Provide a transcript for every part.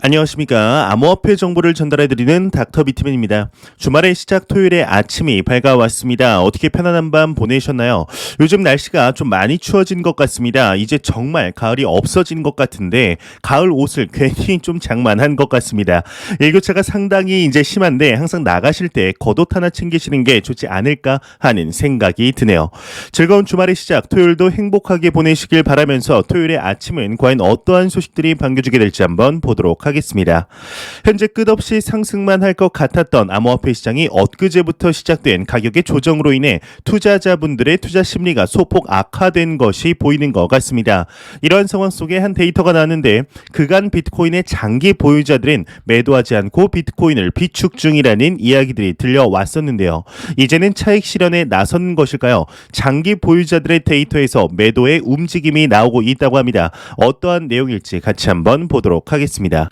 안녕하십니까. 암호화폐 정보를 전달해드리는 닥터 비트맨입니다. 주말의 시작 토요일의 아침이 밝아왔습니다. 어떻게 편안한 밤 보내셨나요? 요즘 날씨가 좀 많이 추워진 것 같습니다. 이제 정말 가을이 없어진 것 같은데 가을 옷을 괜히 좀 장만한 것 같습니다. 일교차가 상당히 이제 심한데 항상 나가실 때 겉옷 하나 챙기시는 게 좋지 않을까 하는 생각이 드네요. 즐거운 주말의 시작 토요일도 행복하게 보내시길 바라면서 토요일의 아침은 과연 어떠한 소식들이 반겨주게 될지 한번 보도록 하겠습니다. 현재 끝없이 상승만 할 것 같았던 암호화폐 시장이 엊그제부터 시작된 가격의 조정으로 인해 투자자분들의 투자 심리가 소폭 악화된 것이 보이는 것 같습니다. 이러한 상황 속에 한 데이터가 나왔는데 그간 비트코인의 장기 보유자들은 매도하지 않고 비트코인을 비축 중이라는 이야기들이 들려왔었는데요. 이제는 차익 실현에 나선 것일까요? 장기 보유자들의 데이터에서 매도의 움직임이 나오고 있다고 합니다. 어떠한 내용일지 같이 한번 보도록 하겠습니다.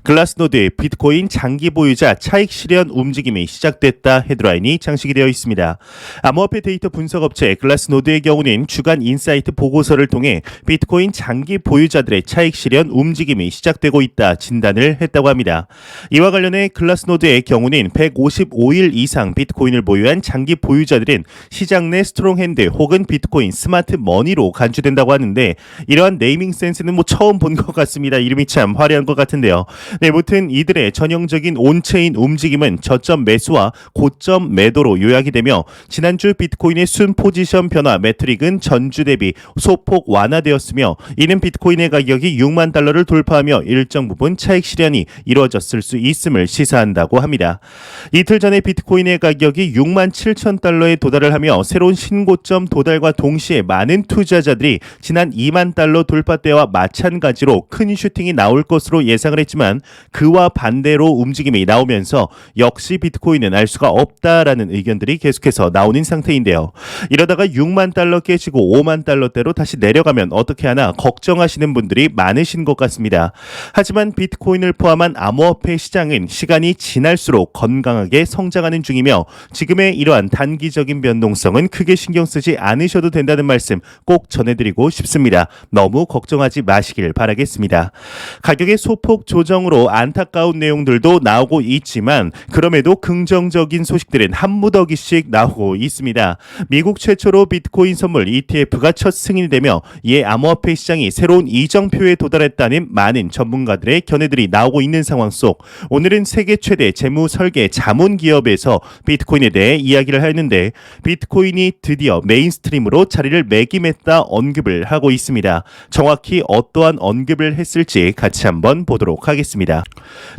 글라스노드의 비트코인 장기 보유자 차익 실현 움직임이 시작됐다 헤드라인이 장식이 되어 있습니다. 암호화폐 데이터 분석업체 글라스노드의 경우는 주간 인사이트 보고서를 통해 비트코인 장기 보유자들의 차익 실현 움직임이 시작되고 있다 진단을 했다고 합니다. 이와 관련해 글라스노드의 경우는 155일 이상 비트코인을 보유한 장기 보유자들은 시장 내 스트롱핸드 혹은 비트코인 스마트 머니로 간주된다고 하는데 이러한 네이밍 센스는 처음 본 것 같습니다. 이름이 참 화려한 것 같은데요. 네, 무튼 이들의 전형적인 온체인 움직임은 저점 매수와 고점 매도로 요약이 되며 지난주 비트코인의 순 포지션 변화 매트릭은 전주 대비 소폭 완화되었으며 이는 비트코인의 가격이 6만 달러를 돌파하며 일정 부분 차익 실현이 이루어졌을 수 있음을 시사한다고 합니다. 이틀 전에 비트코인의 가격이 6만 7천 달러에 도달을 하며 새로운 신고점 도달과 동시에 많은 투자자들이 지난 2만 달러 돌파 때와 마찬가지로 큰 슈팅이 나올 것으로 예상을 했지만 그와 반대로 움직임이 나오면서 역시 비트코인은 알 수가 없다라는 의견들이 계속해서 나오는 상태인데요. 이러다가 6만 달러 깨지고 5만 달러대로 다시 내려가면 어떻게 하나 걱정하시는 분들이 많으신 것 같습니다. 하지만 비트코인을 포함한 암호화폐 시장은 시간이 지날수록 건강하게 성장하는 중이며 지금의 이러한 단기적인 변동성은 크게 신경 쓰지 않으셔도 된다는 말씀 꼭 전해드리고 싶습니다. 너무 걱정하지 마시길 바라겠습니다. 가격의 소폭 조정으로 안타까운 내용들도 나오고 있지만 그럼에도 긍정적인 소식들은 한 무더기씩 나오고 있습니다. 미국 최초로 비트코인 선물 ETF가 첫 승인이 되며 이에 암호화폐 시장이 새로운 이정표에 도달했다는 많은 전문가들의 견해들이 나오고 있는 상황 속 오늘은 세계 최대 재무 설계 자문 기업에서 비트코인에 대해 이야기를 하였는데 비트코인이 드디어 메인스트림으로 자리를 매김했다 언급을 하고 있습니다. 정확히 어떠한 언급을 했을지 같이 한번 보도록 하겠습니다.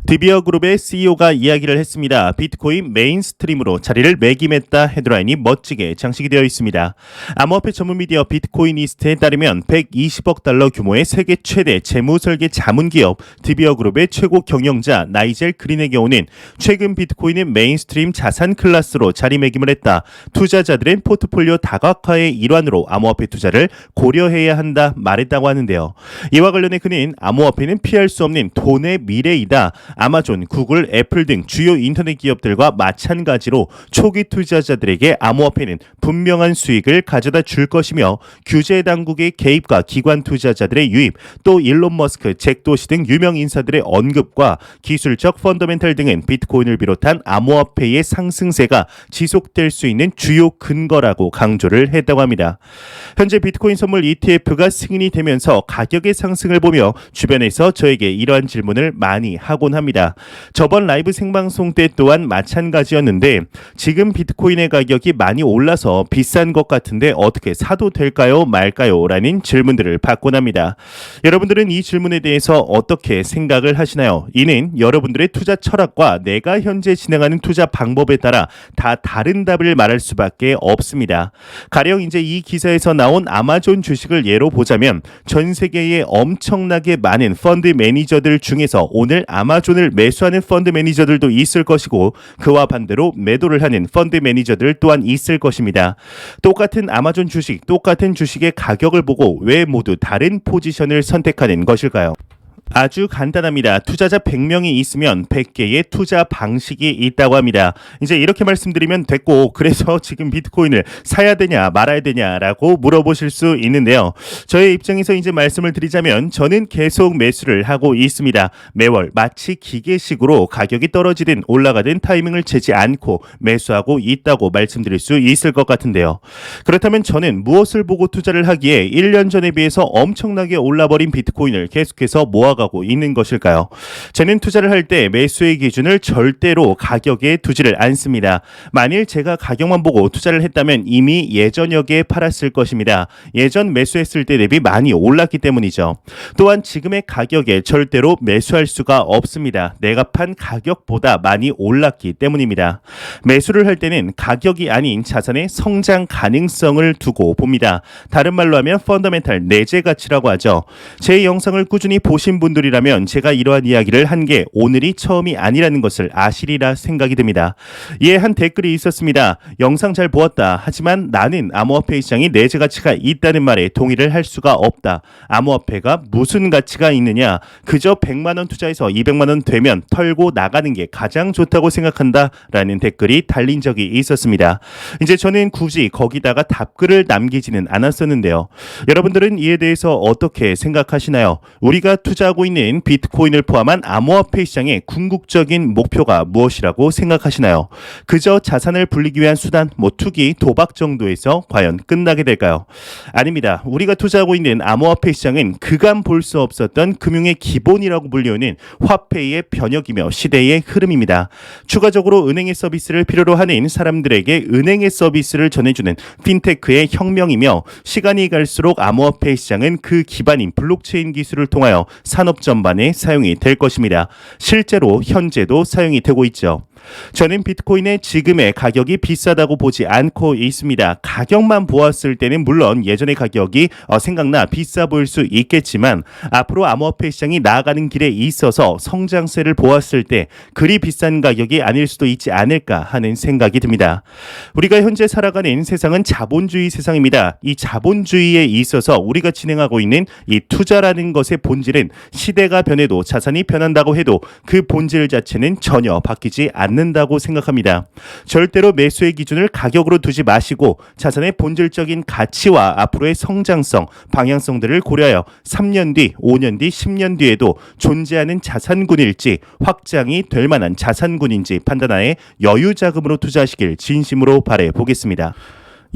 드비어 그룹의 CEO가 이야기를 했습니다. 비트코인 메인스트림으로 자리를 매김했다 헤드라인이 멋지게 장식이 되어 있습니다. 암호화폐 전문 미디어 비트코이니스트에 따르면 120억 달러 규모의 세계 최대 재무설계 자문기업 드비어 그룹의 최고 경영자 나이젤 그린의 경우는 최근 비트코인은 메인스트림 자산 클래스로 자리매김을 했다. 투자자들은 포트폴리오 다각화의 일환으로 암호화폐 투자를 고려해야 한다 말했다고 하는데요. 이와 관련해 그는 암호화폐는 피할 수 없는 돈의 미래이다. 아마존, 구글, 애플 등 주요 인터넷 기업들과 마찬가지로 초기 투자자들에게 암호화폐는 분명한 수익을 가져다 줄 것이며 규제 당국의 개입과 기관 투자자들의 유입, 또 일론 머스크, 잭 도시 등 유명 인사들의 언급과 기술적 펀더멘털 등은 비트코인을 비롯한 암호화폐의 상승세가 지속될 수 있는 주요 근거라고 강조를 했다고 합니다. 현재 비트코인 선물 ETF가 승인이 되면서 가격의 상승을 보며 주변에서 저에게 이러한 질문을 많이 하곤 합니다. 저번 라이브 생방송 때 또한 마찬가지였는데 지금 비트코인의 가격이 많이 올라서 비싼 것 같은데 어떻게 사도 될까요 말까요 라는 질문들을 받곤 합니다. 여러분들은 이 질문에 대해서 어떻게 생각을 하시나요? 이는 여러분들의 투자 철학과 내가 현재 진행하는 투자 방법에 따라 다 다른 답을 말할 수밖에 없습니다. 가령 이제 이 기사에서 나온 아마존 주식을 예로 보자면 전 세계에 엄청나게 많은 펀드 매니저들 중에서 오늘 아마존을 매수하는 펀드 매니저들도 있을 것이고 그와 반대로 매도를 하는 펀드 매니저들 또한 있을 것입니다. 똑같은 아마존 주식, 똑같은 주식의 가격을 보고 왜 모두 다른 포지션을 선택하는 것일까요? 아주 간단합니다. 투자자 100명이 있으면 100개의 투자 방식이 있다고 합니다. 이제 이렇게 말씀드리면 됐고, 그래서 지금 비트코인을 사야 되냐 말아야 되냐라고 물어보실 수 있는데요. 저의 입장에서 이제 말씀을 드리자면 저는 계속 매수를 하고 있습니다. 매월 마치 기계식으로 가격이 떨어지든 올라가든 타이밍을 재지 않고 매수하고 있다고 말씀드릴 수 있을 것 같은데요. 그렇다면 저는 무엇을 보고 투자를 하기에 1년 전에 비해서 엄청나게 올라버린 비트코인을 계속해서 모아가고 있는 것일까요? 저는 투자를 할 때 매수의 기준을 절대로 가격에 두지를 않습니다. 만일 제가 가격만 보고 투자를 했다면 이미 예전역에 팔았을 것입니다. 예전 매수했을 때 대비 많이 올랐기 때문이죠. 또한 지금의 가격에 절대로 매수할 수가 없습니다. 내가 판 가격보다 많이 올랐기 때문입니다. 매수를 할 때는 가격이 아닌 자산의 성장 가능성을 두고 봅니다. 다른 말로 하면 펀더멘탈 내재 가치라고 하죠. 제 영상을 꾸준히 보신 분들이라면 제가 이러한 이야기를 한 게 오늘이 처음이 아니라는 것을 아시리라 생각이 듭니다. 이에 한 댓글이 있었습니다. 영상 잘 보았다. 하지만 나는 암호화폐 시장이 내재 가치가 있다는 말에 동의를 할 수가 없다. 암호화폐가 무슨 가치가 있느냐? 그저 100만 원 투자해서 200만 원 되면 털고 나가는 게 가장 좋다고 생각한다. 라는 댓글이 달린 적이 있었습니다. 이제 저는 굳이 거기다가 답글을 남기지는 않았었는데요. 여러분들은 이에 대해서 어떻게 생각하시나요? 우리가 투자하고 있는 비트코인을 포함한 암호화폐 시장의 궁극적인 목표가 무엇이라고 생각하시나요? 그저 자산을 불리기 위한 수단, 투기, 도박 정도에서 과연 끝나게 될까요? 아닙니다. 우리가 투자하고 있는 암호화폐 시장은 그간 볼 수 없었던 금융의 기본이라고 불리우는 화폐의 변혁이며 시대의 흐름입니다. 추가적으로 은행의 서비스를 필요로 하는 사람들에게 은행의 서비스를 전해주는 핀테크의 혁명이며 시간이 갈수록 암호화폐 시장은 그 기반인 블록체인 기술을 통하여 산업 전반에 사용이 될 것입니다. 실제로 현재도 사용이 되고 있죠. 저는 비트코인의 지금의 가격이 비싸다고 보지 않고 있습니다. 가격만 보았을 때는 물론 예전의 가격이 생각나 비싸 보일 수 있겠지만 앞으로 암호화폐 시장이 나아가는 길에 있어서 성장세를 보았을 때 그리 비싼 가격이 아닐 수도 있지 않을까 하는 생각이 듭니다. 우리가 현재 살아가는 세상은 자본주의 세상입니다. 이 자본주의에 있어서 우리가 진행하고 있는 이 투자라는 것의 본질은 시대가 변해도 자산이 변한다고 해도 그 본질 자체는 전혀 바뀌지 않는다고 생각합니다. 절대로 매수의 기준을 가격으로 두지 마시고 자산의 본질적인 가치와 앞으로의 성장성, 방향성들을 고려하여 3년 뒤, 5년 뒤, 10년 뒤에도 존재하는 자산군일지 확장이 될 만한 자산군인지 판단하에 여유자금으로 투자하시길 진심으로 바라보겠습니다.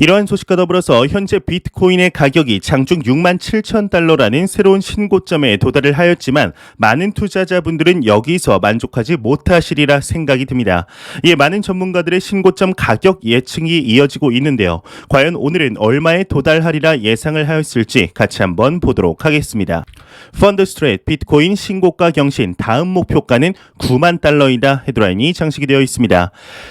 이러한 소식과 더불어서 현재 비트코인의 가격이 장중 67,000달러라는 새로운 신고점에 도달을 하였지만 많은 투자자분들은 여기서 만족하지 못하시리라 생각이 듭니다. 이에 많은 전문가들의 신고점 가격 예측이 이어지고 있는데요. 과연 오늘은 얼마에 도달하리라 예상을 하였을지 같이 한번 보도록 하겠습니다. 펀드 스트레이트 비트코인 신고가 경신 다음 목표가는 9만 달러이다 헤드라인이 장식이 되어 있습니다.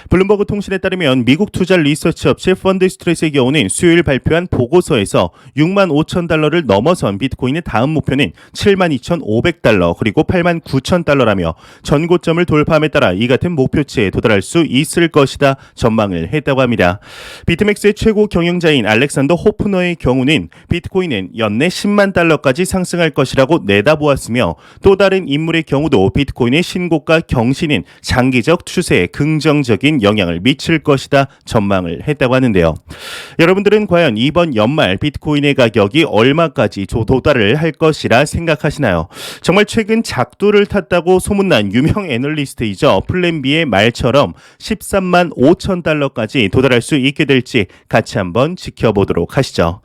블룸버그 통신에 따르면 미국 투자 리서치 업체 펀드 스트레이트 의 경우는 수요일 발표한 보고서에서 6만 5천 달러를 넘어선 비트코인의 다음 목표는 7만 2,500달러 그리고 8만 9천 달러라며 전고점을 돌파함에 따라 이 같은 목표치에 도달할 수 있을 것이다 전망을 했다고 합니다. 비트맥스의 최고 경영자인 알렉산더 호프너의 경우는 비트코인은 연내 10만 달러까지 상승할 것이라고 내다보았으며 또 다른 인물의 경우도 비트코인의 신고가 경신인 장기적 추세에 긍정적인 영향을 미칠 것이다 전망을 했다고 하는데요. 여러분들은 과연 이번 연말 비트코인의 가격이 얼마까지 도달을 할 것이라 생각하시나요? 정말 최근 작두를 탔다고 소문난 유명 애널리스트이죠. 플랜B의 말처럼 13만 5천 달러까지 도달할 수 있게 될지 같이 한번 지켜보도록 하시죠.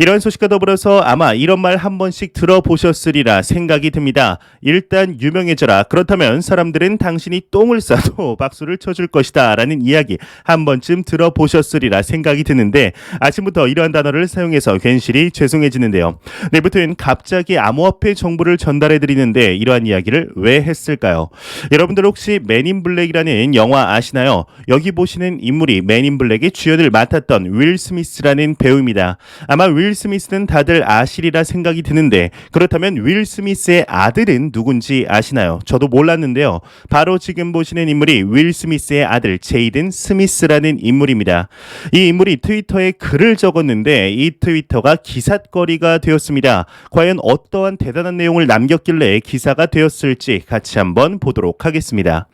이런 소식과 더불어서 아마 이런 말 한 번씩 들어보셨으리라 생각이 듭니다. 일단 유명해져라. 그렇다면 사람들은 당신이 똥을 싸도 박수를 쳐줄 것이다 라는 이야기 한 번쯤 들어보셨으리라 생각이 드는데 아침부터 이러한 단어를 사용해서 괜시리 죄송해지는데요. 내일부터는 갑자기 암호화폐 정보를 전달해드리는데 이러한 이야기를 왜 했을까요? 여러분들 혹시 맨인 블랙이라는 영화 아시나요? 여기 보시는 인물이 맨인 블랙의 주연을 맡았던 윌 스미스라는 배우입니다. 아마 윌 윌 스미스는 다들 아시리라 생각이 드는데 그렇다면 윌 스미스의 아들은 누군지 아시나요? 저도 몰랐는데요. 바로 지금 보시는 인물이 윌 스미스의 아들 제이든 스미스라는 인물입니다. 이 인물이 트위터에 글을 적었는데 이 트위터가 기삿거리가 되었습니다. 과연 어떠한 대단한 내용을 남겼길래 기사가 되었을지 같이 한번 보도록 하겠습니다.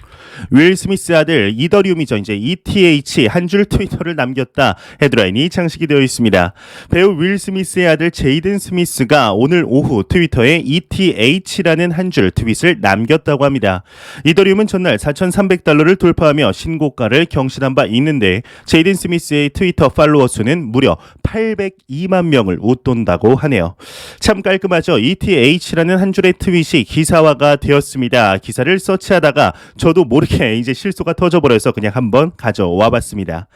윌 스미스 아들 이더리움이죠. 이제 ETH 한 줄 트위터를 남겼다. 헤드라인이 장식이 되어 있습니다. 배우 윌 스미스의 아들 제이든 스미스가 오늘 오후 트위터에 ETH라는 한 줄 트윗을 남겼다고 합니다. 이더리움은 전날 4,300달러를 돌파하며 신고가를 경신한 바 있는데 제이든 스미스의 트위터 팔로워 수는 무려 802만 명을 웃돈다고 하네요. 참 깔끔하죠. ETH라는 한 줄의 트윗이 기사화가 되었습니다. 기사를 서치하다가 저도 모르게 이제 실수가 터져버려서 그냥 한번 가져와 봤습니다.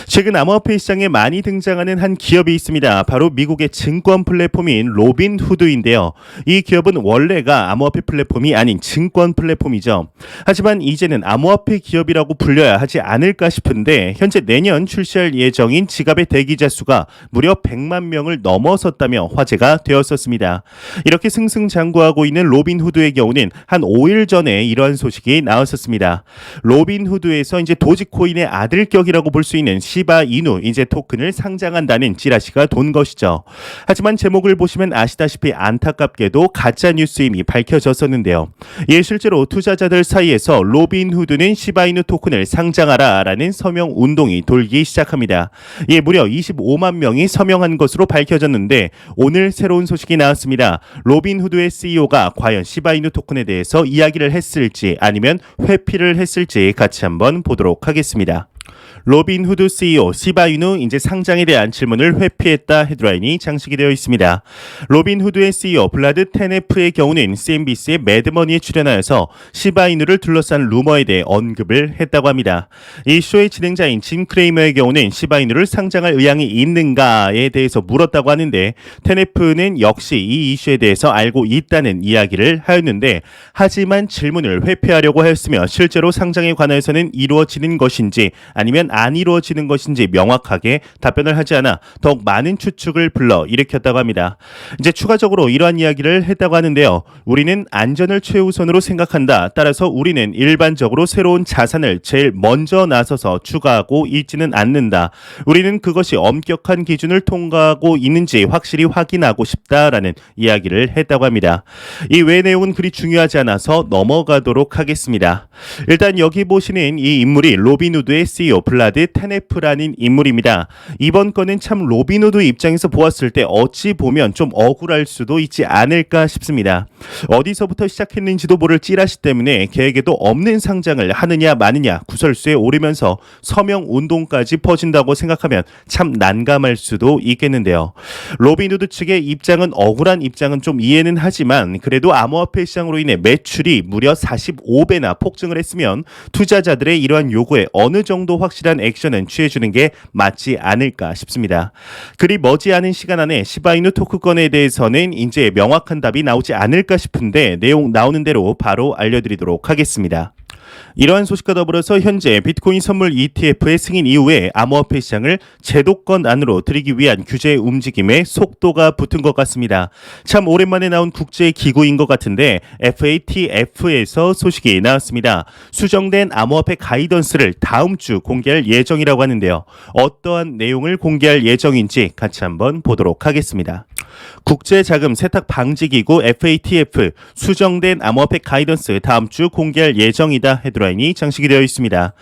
최근 암호화폐 시장에 많이 등장하는 한 기업이 있습니다. 바로 미국의 증권 플랫폼인 로빈후드인데요. 이 기업은 원래가 암호화폐 플랫폼이 아닌 증권 플랫폼이죠. 하지만 이제는 암호화폐 기업이라고 불려야 하지 않을까 싶은데 현재 내년 출시할 예정인 지갑의 대기자 수가 무려 100만 명을 넘어섰다며 화제가 되었었습니다. 이렇게 승승장구하고 있는 로빈후드의 경우는 한 5일 전에 이러한 소식이 나왔었습니다. 로빈후드에서 이제 도지코인의 아들격이라고 볼 수 있는 시바이누 이제 토큰을 상장한다는 찌라시가 돈 것이죠. 하지만 제목을 보시면 아시다시피 안타깝게도 가짜 뉴스임이 밝혀졌었는데요. 예, 실제로 투자자들 사이에서 로빈후드는 시바이누 토큰을 상장하라라는 서명 운동이 돌기 시작합니다. 예, 무려 25만 명이 서명한 것으로 밝혀졌는데 오늘 새로운 소식이 나왔습니다. 로빈후드의 CEO가 과연 시바이누 토큰에 대해서 이야기를 했을지 아니면 회피를 했을지 같이 한번 보도록 하겠습니다. 로빈후드 CEO 시바이누 이제 상장에 대한 질문을 회피했다 헤드라인이 장식이 되어 있습니다. 로빈후드의 CEO 블라드 테네프의 경우는 CNBC의 매드머니에 출연하여서 시바이누를 둘러싼 루머에 대해 언급을 했다고 합니다. 이 쇼의 진행자인 짐 크레이머의 경우는 시바이누를 상장할 의향이 있는가에 대해서 물었다고 하는데 테네프는 역시 이 이슈에 대해서 알고 있다는 이야기를 하였는데 하지만 질문을 회피하려고 하였으며 실제로 상장에 관하여서는 이루어지는 것인지 아니면 안 이루어지는 것인지 명확하게 답변을 하지 않아 더욱 많은 추측을 불러 일으켰다고 합니다. 이제 추가적으로 이러한 이야기를 했다고 하는데요. 우리는 안전을 최우선으로 생각한다. 따라서 우리는 일반적으로 새로운 자산을 제일 먼저 나서서 추가하고 있지는 않는다. 우리는 그것이 엄격한 기준을 통과하고 있는지 확실히 확인하고 싶다라는 이야기를 했다고 합니다. 이 외의 내용은 그리 중요하지 않아서 넘어가도록 하겠습니다. 일단 여기 보시는 이 인물이 로빈후드의 CEO 블라드 테네프라는 인물입니다. 이번 건은 참 로빈후드 입장에서 보았을 때 어찌 보면 좀 억울할 수도 있지 않을까 싶습니다. 어디서부터 시작했는지도 모를 찌라시 때문에 계획에도 없는 상장을 하느냐 마느냐 구설수에 오르면서 서명 운동까지 퍼진다고 생각하면 참 난감할 수도 있겠는데요. 로빈후드 측의 입장은 억울한 입장은 좀 이해는 하지만 그래도 암호화폐 시장으로 인해 매출이 무려 45배나 폭증을 했으면 투자자들의 이러한 요구에 어느 정도 확실한 액션은 취해주는 게 맞지 않을까 싶습니다. 그리 머지않은 시간 안에 시바이누 토크건에 대해서는 이제 명확한 답이 나오지 않을까 싶은데 내용 나오는 대로 바로 알려드리도록 하겠습니다. 이러한 소식과 더불어서 현재 비트코인 선물 ETF의 승인 이후에 암호화폐 시장을 제도권 안으로 들이기 위한 규제 움직임에 속도가 붙은 것 같습니다. 참 오랜만에 나온 국제 기구인 것 같은데 FATF에서 소식이 나왔습니다. 수정된 암호화폐 가이던스를 다음 주 공개할 예정이라고 하는데요. 어떠한 내용을 공개할 예정인지 같이 한번 보도록 하겠습니다. 국제자금 세탁 방지기구 FATF 수정된 암호화폐 가이던스 다음 주 공개할 예정이다 헤드라인이 장식이 되어 있습니다.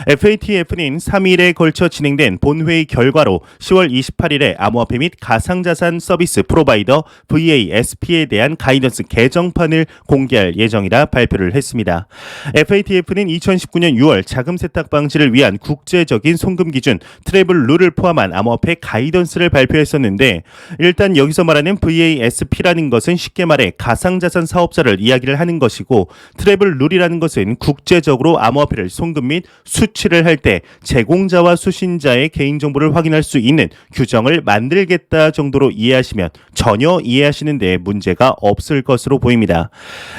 FATF는 3일에 걸쳐 진행된 본회의 결과로 10월 28일에 암호화폐 및 가상자산 서비스 프로바이더 VASP에 대한 가이던스 개정판을 공개할 예정이라 발표를 했습니다. FATF는 2019년 6월 자금 세탁 방지를 위한 국제적인 송금 기준 트래블 룰을 포함한 암호화폐 가이던스를 발표했었는데 일단 여기서 말하는 VASP라는 것은 쉽게 말해 가상자산 사업자를 이야기를 하는 것이고 트래블 룰이라는 것은 국제적 절대적으로 암호화폐를 송금 및 수취를 할 때 제공자와 수신자의 개인정보를 확인할 수 있는 규정을 만들겠다 정도로 이해하시면 전혀 이해하시는 데 문제가 없을 것으로 보입니다.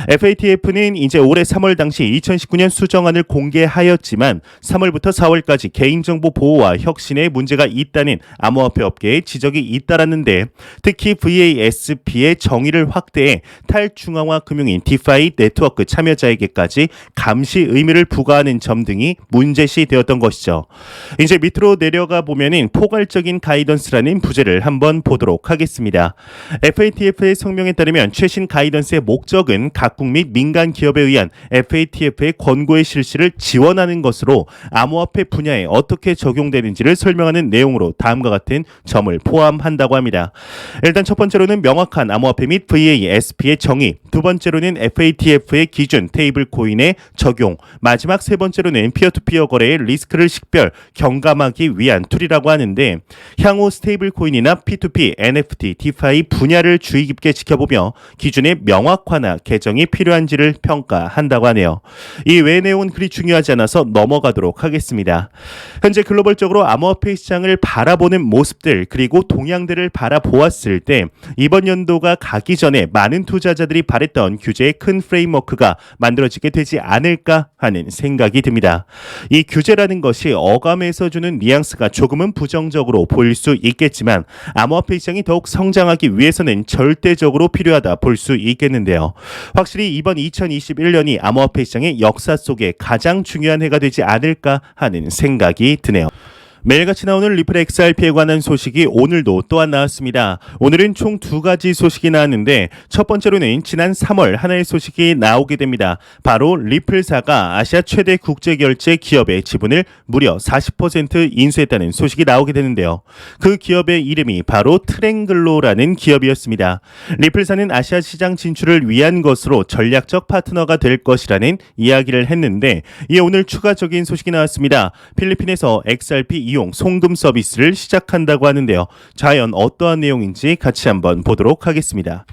FATF는 이제 올해 3월 당시 2019년 수정안을 공개하였지만 3월부터 4월까지 개인정보 보호와 혁신에 문제가 있다는 암호화폐 업계의 지적이 잇따랐는데 특히 VASP의 정의를 확대해 탈중앙화 금융인 디파이 네트워크 참여자에게까지 감시 의무를 부과하는 점 등이 문제시 되었던 것이죠. 이제 밑으로 내려가 보면은 포괄적인 가이던스라는 부제를 한번 보도록 하겠습니다. FATF의 성명에 따르면 최신 가이던스의 목적은 각국 및 민간 기업에 의한 FATF의 권고의 실시를 지원하는 것으로 암호화폐 분야에 어떻게 적용되는지를 설명하는 내용으로 다음과 같은 점을 포함한다고 합니다. 일단 첫 번째로는 명확한 암호화폐 및 VASP의 정의, 두 번째로는 FATF의 기준 테이블 코인의 적용, 마지막 세 번째로는 피어투피어 거래의 리스크를 식별, 경감하기 위한 툴이라고 하는데 향후 스테이블 코인이나 P2P, NFT, 디파이 분야를 주의 깊게 지켜보며 기준의 명확화나 개정이 필요한지를 평가한다고 하네요. 이 외의 내용은 그리 중요하지 않아서 넘어가도록 하겠습니다. 현재 글로벌적으로 암호화폐 시장을 바라보는 모습들 그리고 동향들을 바라보았을 때 이번 연도가 가기 전에 많은 투자자들이 바랬던 규제의 큰 프레임워크가 만들어지게 되지 않을까 하는 생각이 듭니다. 이 규제라는 것이 어감에서 주는 뉘앙스가 조금은 부정적으로 보일 수 있겠지만 암호화폐 시장이 더욱 성장하기 위해서는 절대적으로 필요하다 볼 수 있겠는데요. 확실히 이번 2021년이 암호화폐 시장의 역사 속에 가장 중요한 해가 되지 않을까 하는 생각이 드네요. 매일같이 나오는 리플 XRP에 관한 소식이 오늘도 또한 나왔습니다. 오늘은 총 두 가지 소식이 나왔는데 첫 번째로는 지난 3월 하나의 소식이 나오게 됩니다. 바로 리플사가 아시아 최대 국제결제 기업의 지분을 무려 40% 인수했다는 소식이 나오게 되는데요. 그 기업의 이름이 바로 트랭글로라는 기업이었습니다. 리플사는 아시아 시장 진출을 위한 것으로 전략적 파트너가 될 것이라는 이야기를 했는데 이에 오늘 추가적인 소식이 나왔습니다. 필리핀에서 XRP 이용 송금 서비스를 시작한다고 하는데요. 과연 어떠한 내용인지 같이 한번 보도록 하겠습니다.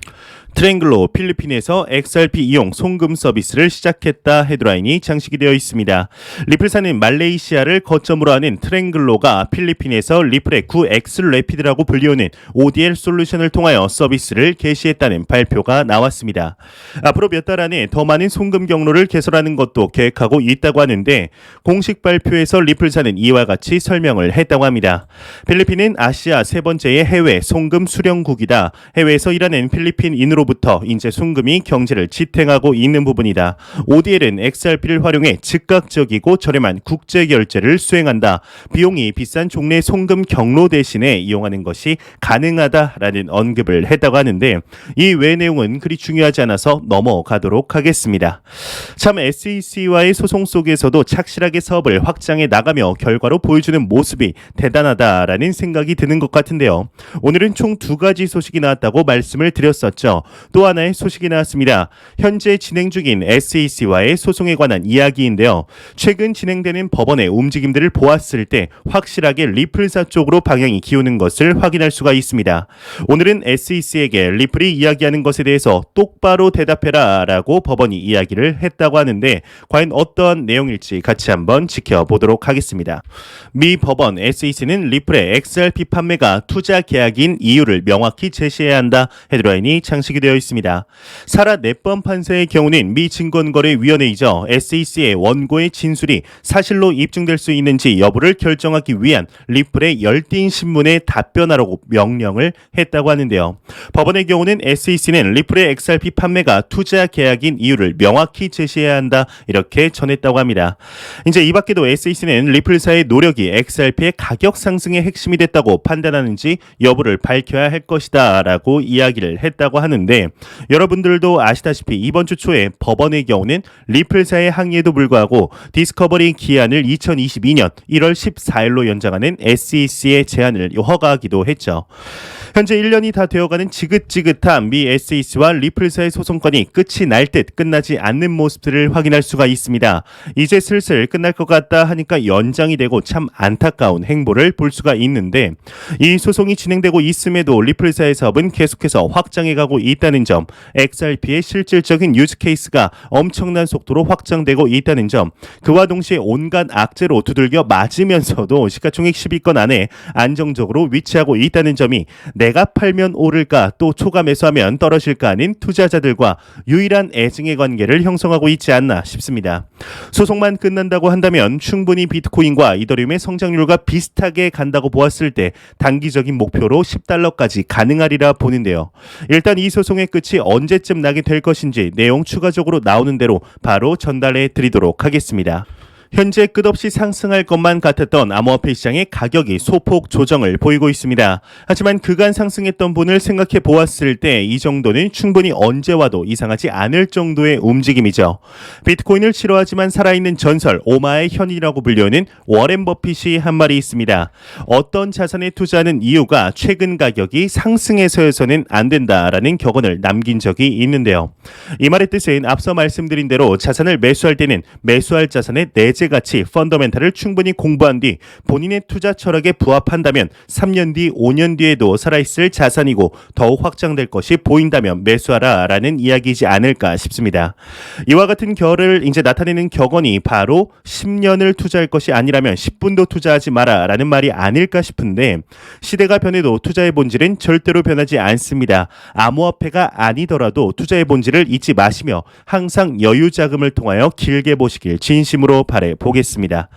트랭글로 필리핀에서 XRP 이용 송금 서비스를 시작했다 헤드라인이 장식이 되어 있습니다. 리플사는 말레이시아를 거점으로 하는 트랭글로가 필리핀에서 리플의 구엑스래피드라고 불리우는 ODL 솔루션을 통하여 서비스를 개시했다는 발표가 나왔습니다. 앞으로 몇 달 안에 더 많은 송금 경로를 개설하는 것도 계획하고 있다고 하는데 공식 발표에서 리플사는 이와 같이 설명을 했다고 합니다. 필리핀은 아시아 세 번째의 해외 송금 수령국이다. 해외에서 일하는 필리핀인으로 부터 이제 송금이 경제를 지탱하고 있는 부분이다. ODL은 XRP를 활용해 즉각적이고 저렴한 국제 결제를 수행한다. 비용이 비싼 종래 송금 경로 대신에 이용하는 것이 가능하다라는 언급을 했다고 하는데 이 외의 내용은 그리 중요하지 않아서 넘어가도록 하겠습니다. 참 SEC와의 소송 속에서도 착실하게 사업을 확장해 나가며 결과로 보여주는 모습이 대단하다라는 생각이 드는 것 같은데요. 오늘은 총 두 가지 소식이 나왔다고 말씀을 드렸었죠. 또 하나의 소식이 나왔습니다. 현재 진행 중인 SEC와의 소송에 관한 이야기인데요. 최근 진행되는 법원의 움직임들을 보았을 때 확실하게 리플사 쪽으로 방향이 기우는 것을 확인할 수가 있습니다. 오늘은 SEC에게 리플이 이야기하는 것에 대해서 똑바로 대답해라 라고 법원이 이야기를 했다고 하는데 과연 어떤 내용일지 같이 한번 지켜보도록 하겠습니다. 미 법원 SEC는 리플의 XRP 판매가 투자 계약인 이유를 명확히 제시해야 한다 헤드라인이 장식이 되어 있습니다. 사라 넷번 판사의 경우는 미 증권거래위원회이죠. SEC의 원고의 진술이 사실로 입증될 수 있는지 여부를 결정하기 위한 리플의 열띤 신문에 답변하라고 명령을 했다고 하는데요. 법원의 경우는 SEC는 리플의 XRP 판매가 투자 계약인 이유를 명확히 제시해야 한다 이렇게 전했다고 합니다. 이제 이 밖에도 SEC는 리플사의 노력이 XRP의 가격 상승의 핵심이 됐다고 판단하는지 여부를 밝혀야 할 것이다 라고 이야기를 했다고 하는데 여러분들도 아시다시피 이번 주 초에 법원의 경우는 리플사의 항의에도 불구하고 디스커버리 기한을 2022년 1월 14일로 연장하는 SEC의 제안을 허가하기도 했죠. 현재 1년이 다 되어가는 지긋지긋한 미 SEC와 리플사의 소송건이 끝이 날 듯 끝나지 않는 모습들을 확인할 수가 있습니다. 이제 슬슬 끝날 것 같다 하니까 연장이 되고 참 안타까운 행보를 볼 수가 있는데, 이 소송이 진행되고 있음에도 리플사의 사업은 계속해서 확장해가고 있다는 점, XRP의 실질적인 유즈 케이스가 엄청난 속도로 확장되고 있다는 점, 그와 동시에 온갖 악재로 두들겨 맞으면서도 시가총액 10위권 안에 안정적으로 위치하고 있다는 점이 내가 팔면 오를까 또 초과 매수하면 떨어질까 하는 투자자들과 유일한 애증의 관계를 형성하고 있지 않나 싶습니다. 소송만 끝난다고 한다면 충분히 비트코인과 이더리움의 성장률과 비슷하게 간다고 보았을 때 단기적인 목표로 $10까지 가능하리라 보는데요. 일단 이 소송의 끝이 언제쯤 나게 될 것인지 내용 추가적으로 나오는 대로 바로 전달해 드리도록 하겠습니다. 현재 끝없이 상승할 것만 같았던 암호화폐 시장의 가격이 소폭 조정을 보이고 있습니다. 하지만 그간 상승했던 분을 생각해 보았을 때 이 정도는 충분히 언제 와도 이상하지 않을 정도의 움직임이죠. 비트코인을 싫어하지만 살아있는 전설 오마의 현인이라고 불리우는 워렌 버핏이 한 말이 있습니다. 어떤 자산에 투자하는 이유가 최근 가격이 상승해서여서는 안 된다라는 격언을 남긴 적이 있는데요. 이 말의 뜻은 앞서 말씀드린 대로 자산을 매수할 때는 매수할 자산의 내재 가치, 펀더멘탈을 충분히 공부한 뒤 본인의 투자 철학에 부합한다면 3년 뒤, 5년 뒤에도 살아있을 자산이고 더욱 확장될 것이 보인다면 매수하라 라는 이야기이지 않을까 싶습니다. 이와 같은 결을 이제 나타내는 격언이 바로 10년을 투자할 것이 아니라면 10분도 투자하지 마라 라는 말이 아닐까 싶은데, 시대가 변해도 투자의 본질은 절대로 변하지 않습니다. 암호화폐가 아니더라도 투자의 본질을 잊지 마시며 항상 여유 자금을 통하여 길게 보시길 진심으로 보겠습니다.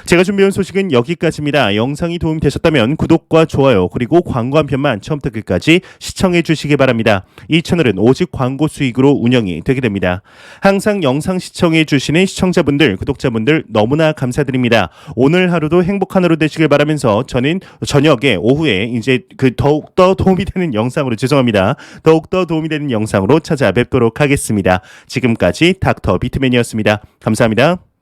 제가 준비한 소식은 여기까지입니다. 영상이 도움이 되셨다면 구독과 좋아요 그리고 광고 한 편만 처음부터 끝까지 시청해 주시기 바랍니다. 이 채널은 오직 광고 수익으로 운영이 되게 됩니다. 항상 영상 시청해 주시는 시청자분들, 구독자분들 너무나 감사드립니다. 오늘 하루도 행복한 하루 되시길 바라면서 저는 저녁에 오후에 이제 더욱더 도움이 되는 영상으로 더욱더 도움이 되는 영상으로 찾아뵙도록 하겠습니다. 지금까지 닥터 비트맨이었습니다. 감사합니다.